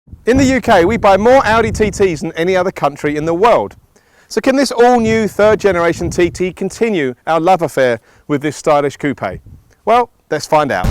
In the UK, we buy more Audi TTs than any other country in the world. So can this all-new third generation TT continue our love affair with this stylish coupe? Well, let's find out.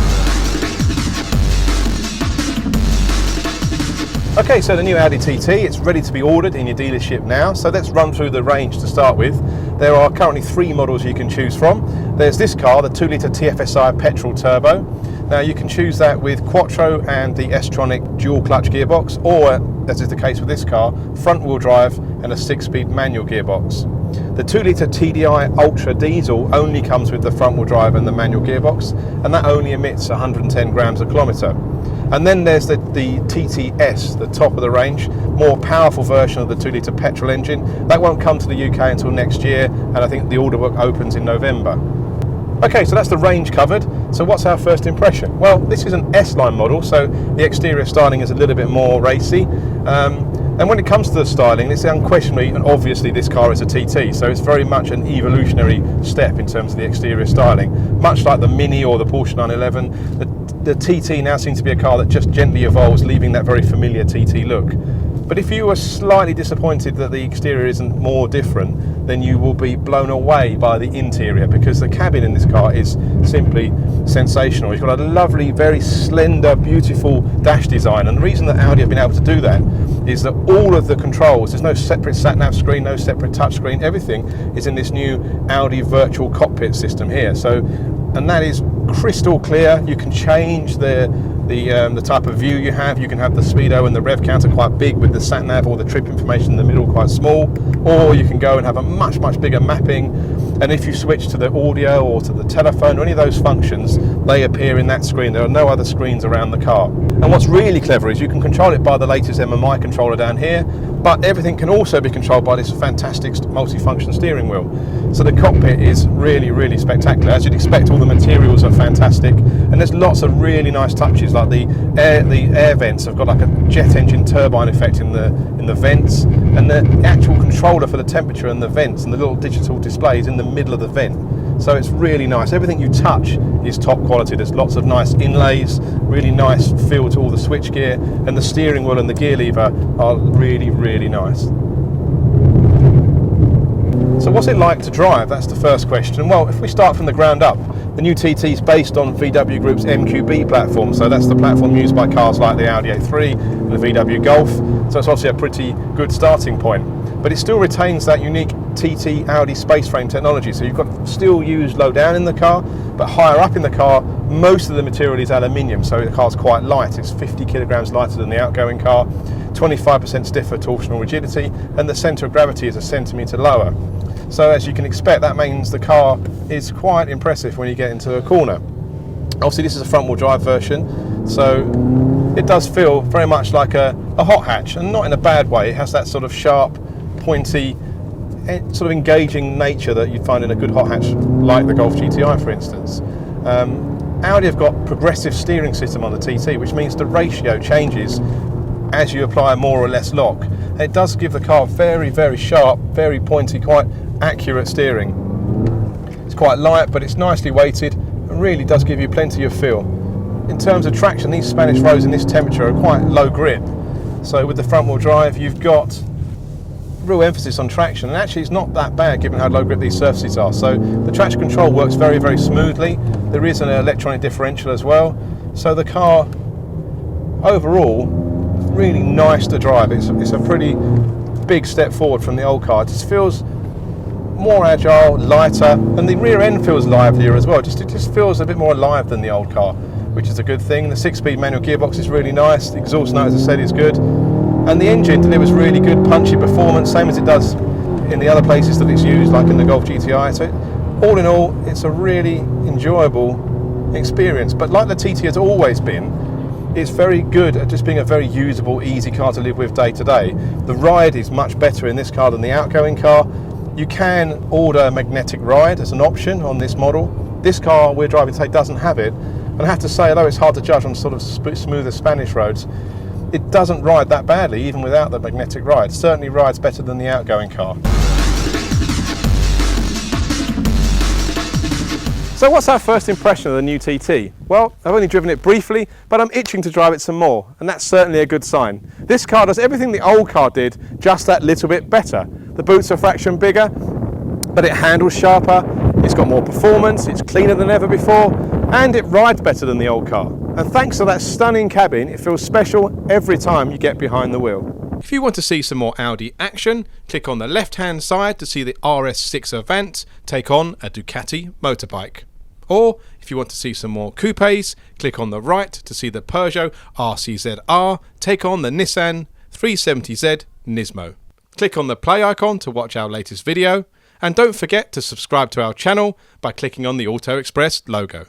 Okay, so the new Audi TT, it's ready to be ordered in your dealership now. So let's run through the range to start with. There are currently 3 models you can choose from. There's this car, the 2-litre TFSI petrol turbo. Now you can choose that with quattro and the S Tronic dual clutch gearbox, or, as is the case with this car, front wheel drive and a 6-speed manual gearbox. The 2-litre TDI Ultra diesel only comes with the front wheel drive and the manual gearbox, and that only emits 110 grams a kilometre. And then there's the TTS, the top of the range, more powerful version of the 2-litre petrol engine. That won't come to the UK until next year, and I think the order book opens in November. Okay, so that's the range covered. So what's our first impression? Well, this is an S-line model, so the exterior styling is a little bit more racy. And when it comes to the styling, it's unquestionably, and obviously this car is a TT, so it's very much an evolutionary step in terms of the exterior styling. Much like the Mini or the Porsche 911, the TT now seems to be a car that just gently evolves, leaving that very familiar TT look. But if you were slightly disappointed that the exterior isn't more different, then you will be blown away by the interior, because the cabin in this car is simply sensational. It's got a lovely, very slender, beautiful dash design, and the reason that Audi have been able to do that is that all of the controls, there's no separate sat-nav screen, no separate touch screen, everything is in this new Audi virtual cockpit system here. So, and that is crystal clear. You can change the type of view you have. You can have the speedo and the rev counter quite big with the sat-nav or the trip information in the middle quite small, or you can go and have a much bigger mapping, and if you switch to the audio or to the telephone or any of those functions, they appear in that screen. There are no other screens around the car. And what's really clever is you can control it by the latest MMI controller down here, but everything can also be controlled by this fantastic multifunction steering wheel. So the cockpit is really spectacular. As you'd expect, all the materials are fantastic, and there's lots of really nice touches, like the air vents have got like a jet engine turbine effect in the vents, and the actual controller for the temperature and the vents and the little digital displays in the middle of the vent. So it's really nice. Everything you touch is top quality. There's lots of nice inlays, really nice feel to all the switchgear, and the steering wheel and the gear lever are really nice. So what's it like to drive? That's the first question. Well, if we start from the ground up, the new TT is based on VW Group's MQB platform, so that's the platform used by cars like the Audi A3 and the VW Golf, so it's obviously a pretty good starting point. But it still retains that unique TT Audi space frame technology, so you've got still used low down in the car, but higher up in the car, most of the material is aluminium, so the car's quite light. It's 50 kilograms lighter than the outgoing car, 25% stiffer torsional rigidity, and the centre of gravity is a centimetre lower. So as you can expect, that means the car is quite impressive when you get into a corner. Obviously this is a front wheel drive version, so it does feel very much like a hot hatch, and not in a bad way. It has that sort of sharp, pointy, sort of engaging nature that you'd find in a good hot hatch like the Golf GTI, for instance. Audi have got progressive steering system on the TT, which means the ratio changes as you apply more or less lock. And it does give the car very sharp, very pointy, quite accurate steering. It's quite light, but it's nicely weighted and really does give you plenty of feel. In terms of traction, these Spanish roads in this temperature are quite low grip. So with the front wheel drive, you've got real emphasis on traction, and actually it's not that bad given how low grip these surfaces are. So the traction control works very smoothly. There is an electronic differential as well. So the car overall really nice to drive. It's a pretty big step forward from the old car. It just feels more agile, lighter, and the rear end feels livelier as well. It just feels a bit more alive than the old car, which is a good thing. The 6-speed manual gearbox is really nice. The exhaust note, as I said, is good. And the engine delivers really good punchy performance, same as it does in the other places that it's used, like in the Golf GTI. So all in all, it's a really enjoyable experience. But like the TT has always been, it's very good at just being a very usable, easy car to live with day to day. The ride is much better in this car than the outgoing car. You can order a magnetic ride as an option on this model. This car we're driving today doesn't have it. And I have to say, although it's hard to judge on sort of smoother Spanish roads, it doesn't ride that badly even without the magnetic ride. It certainly rides better than the outgoing car. So what's our first impression of the new TT? Well, I've only driven it briefly, but I'm itching to drive it some more, and that's certainly a good sign. This car does everything the old car did, just that little bit better. The boot's a fraction bigger, but it handles sharper, it's got more performance, it's cleaner than ever before, and it rides better than the old car. And thanks to that stunning cabin, it feels special every time you get behind the wheel. If you want to see some more Audi action, click on the left hand side to see the RS6 Avant take on a Ducati motorbike. Or if you want to see some more coupes, click on the right to see the Peugeot RCZ-R take on the Nissan 370Z Nismo. Click on the play icon to watch our latest video, and don't forget to subscribe to our channel by clicking on the Auto Express logo.